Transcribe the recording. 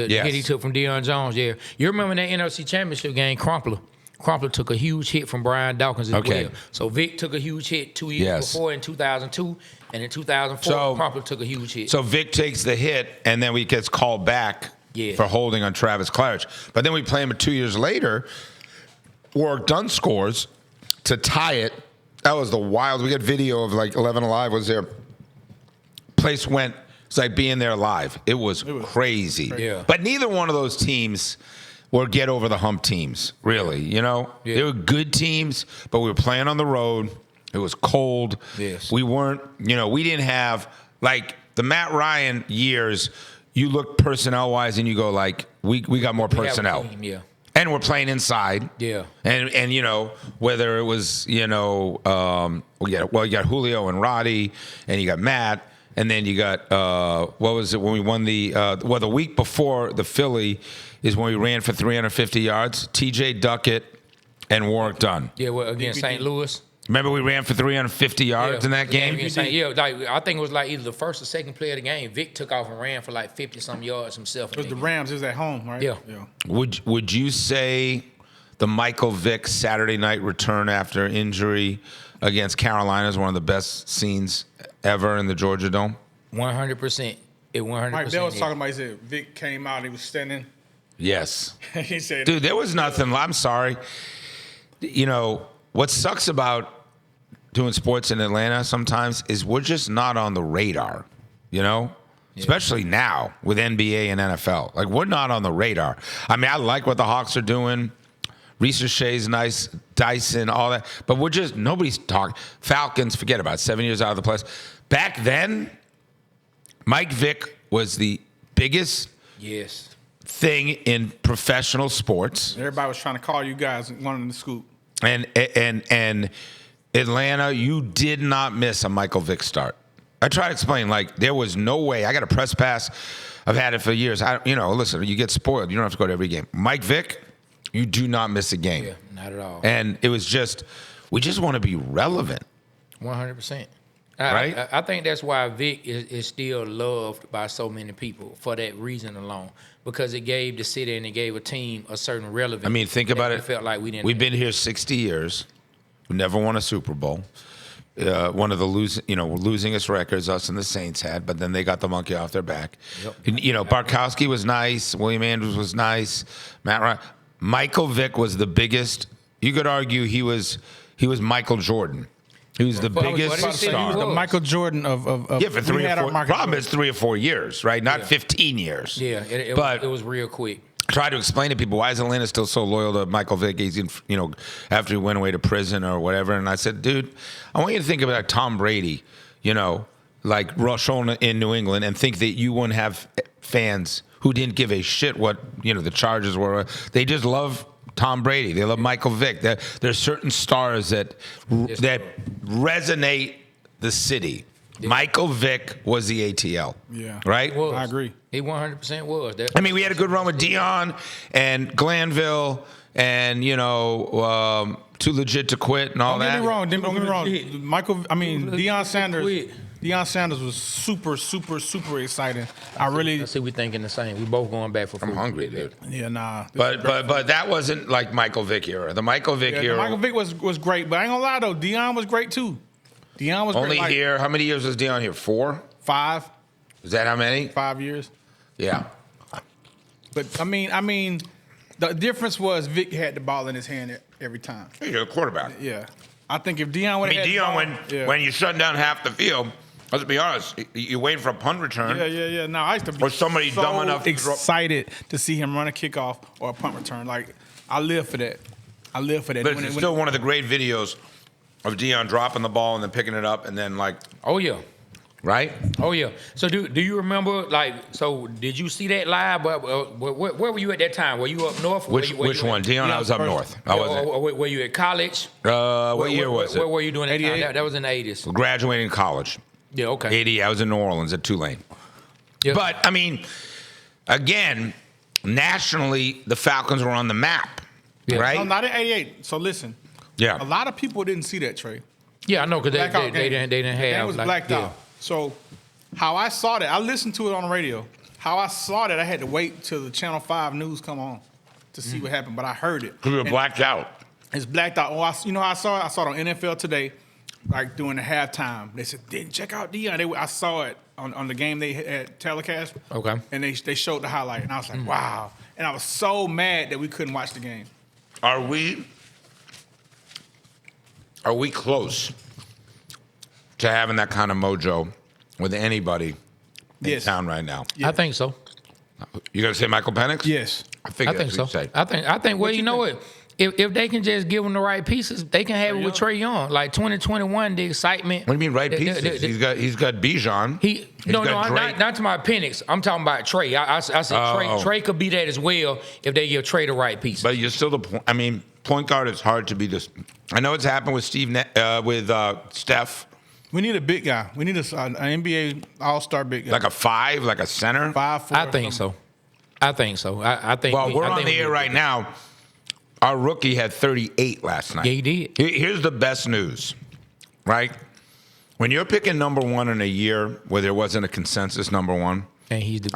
The hit he took from Deion Jones, yeah. You remember that NFC Championship game, Crumpler took a huge hit from Brian Dawkins as well. So Vick took a huge hit 2 years before in 2002, and in 2004, Crumpler took a huge hit. So Vick takes the hit, and then he gets called back for holding on Travis Claridge. But then we play him 2 years later. Warwick Dunn scores to tie it. That was the wild. We got video of like 11 Alive was there. Place went. It's like being there live. It was crazy. Yeah. But neither one of those teams were get over the hump teams, really. You know, they were good teams, but we were playing on the road. It was cold. Yes. We weren't, we didn't have, like, the Matt Ryan years, you look personnel-wise and you go, like, we got more personnel. Yeah. And we're playing inside. Yeah. And whether it was, you got Julio and Roddy, and you got Matt. And then you got, what was it when we won the week before the Philly is when we ran for 350 yards. T.J. Duckett and Warwick Dunn. Yeah, well, against St. Louis. Remember we ran for 350 yards in that game? I think it was like either the first or second play of the game. Vic took off and ran for like 50-some yards himself. It was the Rams. It was at home, right? Yeah. Would you say the Michael Vick Saturday night return after injury against Carolina is one of the best scenes ever in the Georgia Dome? 100%. It 100%. Mike Bell was talking about, he said Vic came out, he was standing. Yes. He said, dude, there was nothing. I'm sorry. What sucks about doing sports in Atlanta sometimes is we're just not on the radar, especially now with NBA and NFL. Like, we're not on the radar. I mean, I like what the Hawks are doing. Reese Shea's nice, Dyson, all that. But nobody's talking. Falcons, forget about it, 7 years out of the place. Back then, Mike Vick was the biggest thing in professional sports. Everybody was trying to call you guys and wanting to scoop. And Atlanta, you did not miss a Michael Vick start. I try to explain, like, there was no way. I got a press pass. I've had it for years. Listen, you get spoiled. You don't have to go to every game. Mike Vick, you do not miss a game. Yeah, not at all. And it was we just want to be relevant. 100%. Right? I think that's why Vic is still loved by so many people for that reason alone. Because it gave the city and it gave a team a certain relevance. I mean, think about it. Felt like we've been here 60 years. We never won a Super Bowl. One of the losingest records us and the Saints had, but then they got the monkey off their back. Yep. Barkowski was nice. William Andrews was nice. Matt Ryan. Michael Vick was the biggest. You could argue he was Michael Jordan. He was the biggest star. He was the Michael Jordan of for 3 or 4. Problem is 3 or 4 years, right? Not 15 years. Yeah, it was real quick. Try to explain to people, why is Atlanta still so loyal to Michael Vick? He's after he went away to prison or whatever. And I said, dude, I want you to think about Tom Brady, like Rochon in New England, and think that you wouldn't have fans who didn't give a shit what the Chargers were. They just love Tom Brady. They love Michael Vick. There's certain stars that resonate the city. Yeah. Michael Vick was the ATL. Yeah. Right? I agree. He 100% was. We had a good run with Dion and Glanville and, Too Legit to Quit and all that. Don't get me wrong. Deion Sanders was super, super, super exciting. I see we thinking the same. We both going back for food. I'm hungry, dude. Yeah, nah. But that wasn't like Michael Vick era. The Michael Vick era. Michael Vick was great, but I ain't gonna lie though, Deion was great too. Deion was only great. Here. How many years was Deion here? 4? 5. Is that how many? 5 years. Yeah. But I mean, the difference was Vic had the ball in his hand every time. You're a quarterback. Yeah. I think if Deion would have had Deion, when you're shutting down half the field, let's be honest, you're waiting for a punt return. Yeah. No, I used to be or somebody so dumb enough excited to see him run a kickoff or a punt return. Like, I live for that. But it's still one of the great videos of Deion dropping the ball and then picking it up and then like. Oh, yeah. Right? Oh, yeah. So do you remember, did you see that live? Where were you at that time? Were you up north? Which one? Deion, I was up north. I wasn't. Were you at college? What year was it? Where were you doing that time? That was in the 80s. Graduating college. Yeah, okay. 80, I was in New Orleans at Tulane. Yep. But, again, nationally, the Falcons were on the map, right? No, not in 88. So listen. Yeah. A lot of people didn't see that, Trey. Yeah, I know, because they didn't have. It was blacked out. So how I saw that, I listened to it on the radio. how I saw that, I had to wait till the Channel 5 news come on to see what happened, but I heard it. Because we were blacked out. It's blacked out. Oh, you know how I saw it? I saw it on NFL Today, like during the halftime. They said, "Didn't check out Deion." I saw it on the game they had telecast. Okay. And they showed the highlight, and I was like, wow. And I was so mad that we couldn't watch the game. Are we close to having that kind of mojo with anybody in town right now? I think so. You gonna say Michael Penix? Yes. I think so. Say. I think. Well, you know what? If they can just give him the right pieces, they can have it with Trae Young. Like 2021, the excitement. What do you mean right pieces? He's got Bijan. I'm not to my Penix. I'm talking about Trae. I said Trae could be that as well if they give Trae the right pieces. But you're still point guard. It's hard to be this. I know it's happened with Steph. We need a big guy. We need an NBA All-Star big guy. Like a 5, like a center. 5'4". I think so. I think. Well, we're on the air right now. Our rookie had 38 last night. Yeah, he did. Here's the best news, right? When you're picking number 1 in a year where there wasn't a consensus number 1, and he's the